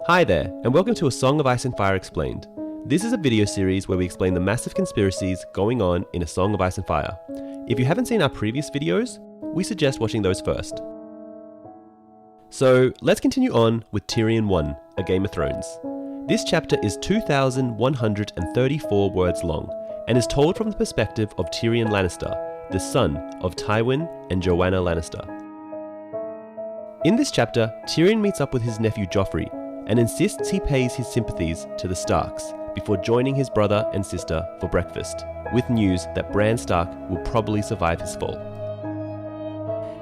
Hi there, and welcome to A Song of Ice and Fire Explained. This is a video series where we explain the massive conspiracies going on in A Song of Ice and Fire. If you haven't seen our previous videos, we suggest watching those first. So let's continue on with Tyrion 1, A Game of Thrones. This chapter is 2,134 words long, and is told from the perspective of Tyrion Lannister, the son of Tywin and Joanna Lannister. In this chapter, Tyrion meets up with his nephew Joffrey, and insists he pays his sympathies to the Starks before joining his brother and sister for breakfast, with news that Bran Stark will probably survive his fall.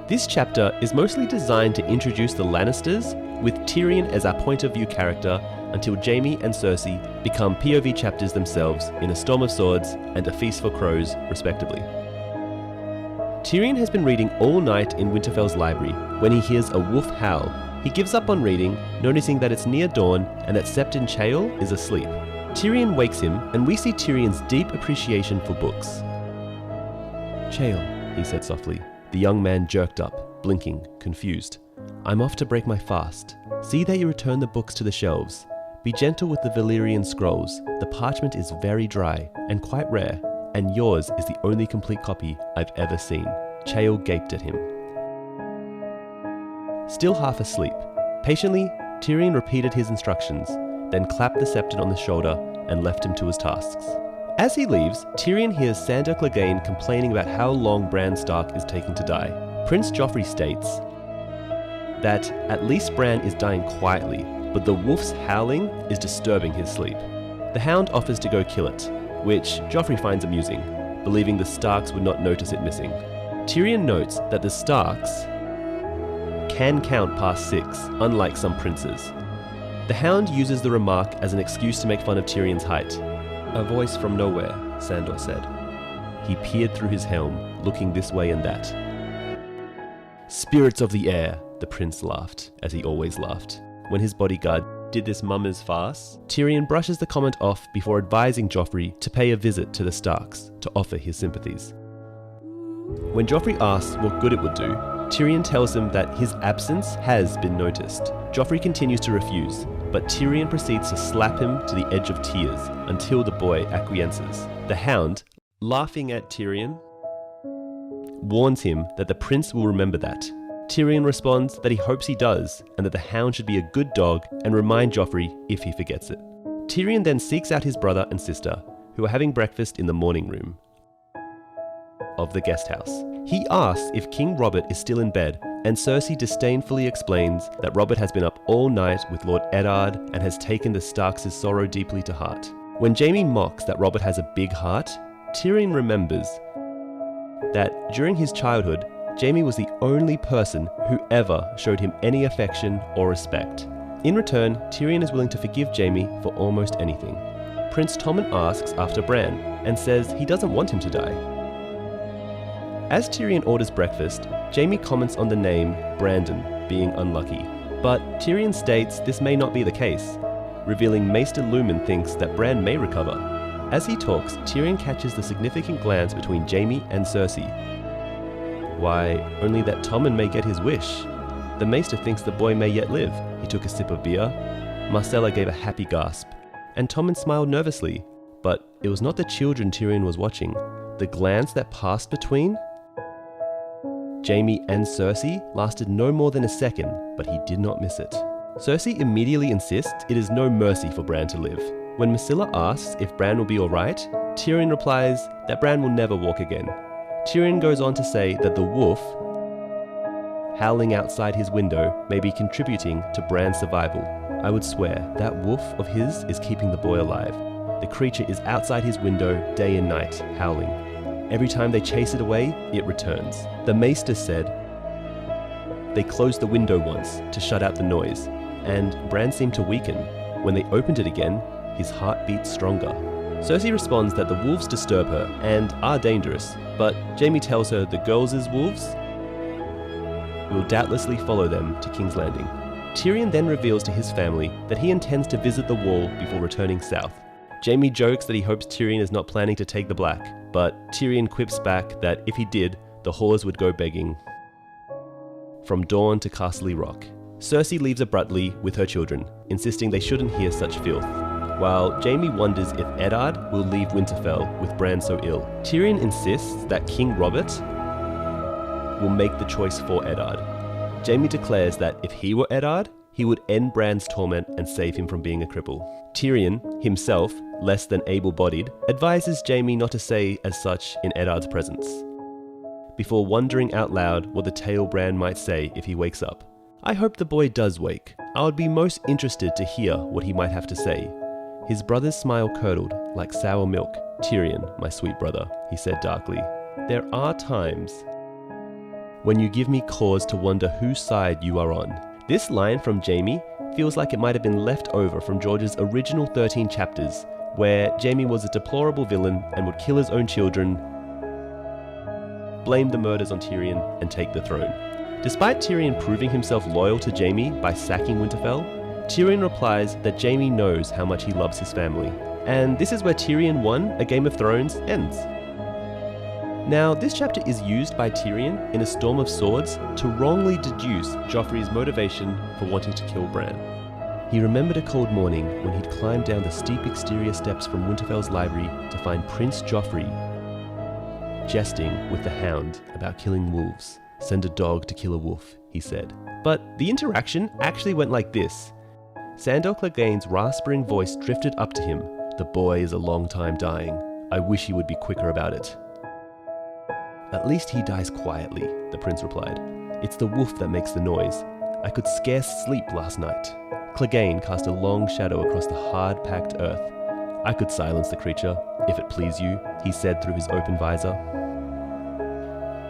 This chapter is mostly designed to introduce the Lannisters, with Tyrion as our point of view character, until Jaime and Cersei become POV chapters themselves in A Storm of Swords and A Feast for Crows, respectively. Tyrion has been reading all night in Winterfell's library when he hears a wolf howl. He gives up on reading, noticing that it's near dawn and that Septon Chayle is asleep. Tyrion wakes him, and we see Tyrion's deep appreciation for books. "Chayle," he said softly. The young man jerked up, blinking, confused. "I'm off to break my fast. See that you return the books to the shelves. Be gentle with the Valyrian scrolls. The parchment is very dry and quite rare, and yours is the only complete copy I've ever seen." Chayle gaped at him. Still half asleep, patiently, Tyrion repeated his instructions, then clapped the Septon on the shoulder and left him to his tasks. As he leaves, Tyrion hears Sandor Clegane complaining about how long Bran Stark is taking to die. Prince Joffrey states that at least Bran is dying quietly, but the wolf's howling is disturbing his sleep. The Hound offers to go kill it, which Joffrey finds amusing, believing the Starks would not notice it missing. Tyrion notes that the Starks can count past 6, unlike some princes. The Hound uses the remark as an excuse to make fun of Tyrion's height. "A voice from nowhere," Sandor said. He peered through his helm, looking this way and that. "Spirits of the air," the prince laughed, as he always laughed. When his bodyguard did this mummer's farce, Tyrion brushes the comment off before advising Joffrey to pay a visit to the Starks to offer his sympathies. When Joffrey asks what good it would do, Tyrion tells him that his absence has been noticed. Joffrey continues to refuse, but Tyrion proceeds to slap him to the edge of tears until the boy acquiesces. The Hound, laughing at Tyrion, warns him that the prince will remember that. Tyrion responds that he hopes he does, and that the Hound should be a good dog and remind Joffrey if he forgets it. Tyrion then seeks out his brother and sister, who are having breakfast in the morning room of the guest house. He asks if King Robert is still in bed, and Cersei disdainfully explains that Robert has been up all night with Lord Eddard and has taken the Starks' sorrow deeply to heart. When Jaime mocks that Robert has a big heart, Tyrion remembers that during his childhood, Jaime was the only person who ever showed him any affection or respect. In return, Tyrion is willing to forgive Jaime for almost anything. Prince Tommen asks after Bran, and says he doesn't want him to die. As Tyrion orders breakfast, Jaime comments on the name Brandon being unlucky, but Tyrion states this may not be the case, revealing Maester Lumen thinks that Bran may recover. As he talks, Tyrion catches the significant glance between Jaime and Cersei. Why, only that Tommen may get his wish. The Maester thinks the boy may yet live. He took a sip of beer. Marcella gave a happy gasp, and Tommen smiled nervously, but it was not the children Tyrion was watching. The glance that passed between Jaime and Cersei lasted no more than a second, but he did not miss it. Cersei immediately insists it is no mercy for Bran to live. When Marcella asks if Bran will be alright, Tyrion replies that Bran will never walk again. Tyrion goes on to say that the wolf howling outside his window may be contributing to Bran's survival. "I would swear that wolf of his is keeping the boy alive. The creature is outside his window day and night, howling. Every time they chase it away, it returns." The Maester said they closed the window once to shut out the noise, and Bran seemed to weaken. When they opened it again, his heart beat stronger. Cersei responds that the wolves disturb her and are dangerous, but Jaime tells her the girls' wolves will doubtlessly follow them to King's Landing. Tyrion then reveals to his family that he intends to visit the Wall before returning south. Jaime jokes that he hopes Tyrion is not planning to take the Black, but Tyrion quips back that if he did, the whores would go begging. From dawn to Castle Rock. Cersei leaves abruptly with her children, insisting they shouldn't hear such filth, while Jaime wonders if Eddard will leave Winterfell with Bran so ill. Tyrion insists that King Robert will make the choice for Eddard. Jaime declares that if he were Eddard, he would end Bran's torment and save him from being a cripple. Tyrion, himself, less than able-bodied, advises Jaime not to say as such in Eddard's presence, before wondering out loud what the tale Bran might say if he wakes up. I hope the boy does wake. I would be most interested to hear what he might have to say. His brother's smile curdled like sour milk. Tyrion, my sweet brother, he said darkly. There are times when you give me cause to wonder whose side you are on. This line from Jaime feels like it might have been left over from George's original 13 chapters, where Jaime was a deplorable villain and would kill his own children, blame the murders on Tyrion, and take the throne. Despite Tyrion proving himself loyal to Jaime by sacking Winterfell, Tyrion replies that Jaime knows how much he loves his family. And this is where Tyrion 1, A Game of Thrones, ends. Now, this chapter is used by Tyrion in A Storm of Swords to wrongly deduce Joffrey's motivation for wanting to kill Bran. He remembered a cold morning when he'd climbed down the steep exterior steps from Winterfell's library to find Prince Joffrey jesting with the Hound about killing wolves. Send a dog to kill a wolf, he said. But the interaction actually went like this. Sandor Clegane's rasping voice drifted up to him. The boy is a long time dying. I wish he would be quicker about it. At least he dies quietly, the prince replied. It's the wolf that makes the noise. I could scarce sleep last night. Clegane cast a long shadow across the hard-packed earth. I could silence the creature, if it please you, he said through his open visor.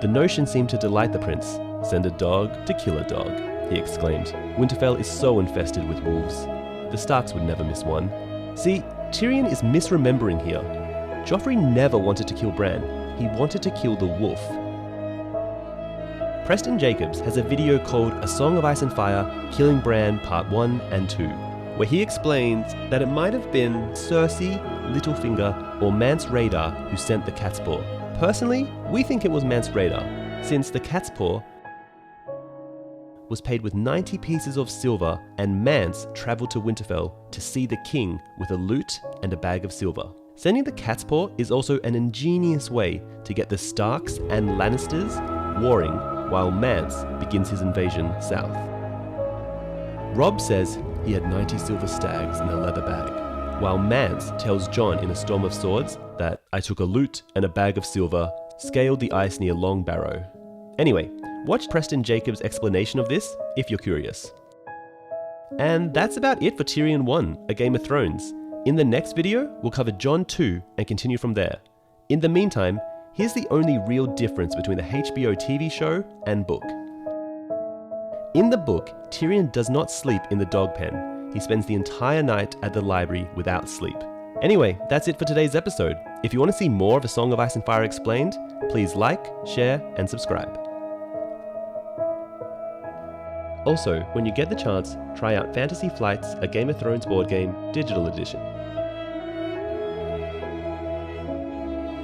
The notion seemed to delight the prince. Send a dog to kill a dog, he exclaimed. Winterfell is so infested with wolves. The Starks would never miss one. See, Tyrion is misremembering here. Joffrey never wanted to kill Bran. He wanted to kill the wolf. Preston Jacobs has a video called A Song of Ice and Fire, Killing Bran Part 1 and 2, where he explains that it might have been Cersei, Littlefinger, or Mance Rayder who sent the Catspaw. Personally, we think it was Mance Rayder, since the Catspaw was paid with 90 pieces of silver and Mance travelled to Winterfell to see the king with a lute and a bag of silver. Sending the Catspaw is also an ingenious way to get the Starks and Lannisters warring while Mance begins his invasion south. Robb says he had 90 silver stags in a leather bag, while Mance tells Jon in A Storm of Swords that I took a lute and a bag of silver, scaled the ice near Long Barrow. Anyway, watch Preston Jacobs' explanation of this if you're curious. And that's about it for Tyrion 1, A Game of Thrones. In the next video, we'll cover Jon 2 and continue from there. In the meantime, here's the only real difference between the HBO TV show and book. In the book, Tyrion does not sleep in the dog pen. He spends the entire night at the library without sleep. Anyway, that's it for today's episode. If you want to see more of A Song of Ice and Fire Explained, please like, share, and subscribe. Also, when you get the chance, try out Fantasy Flight's A Game of Thrones board game, digital edition.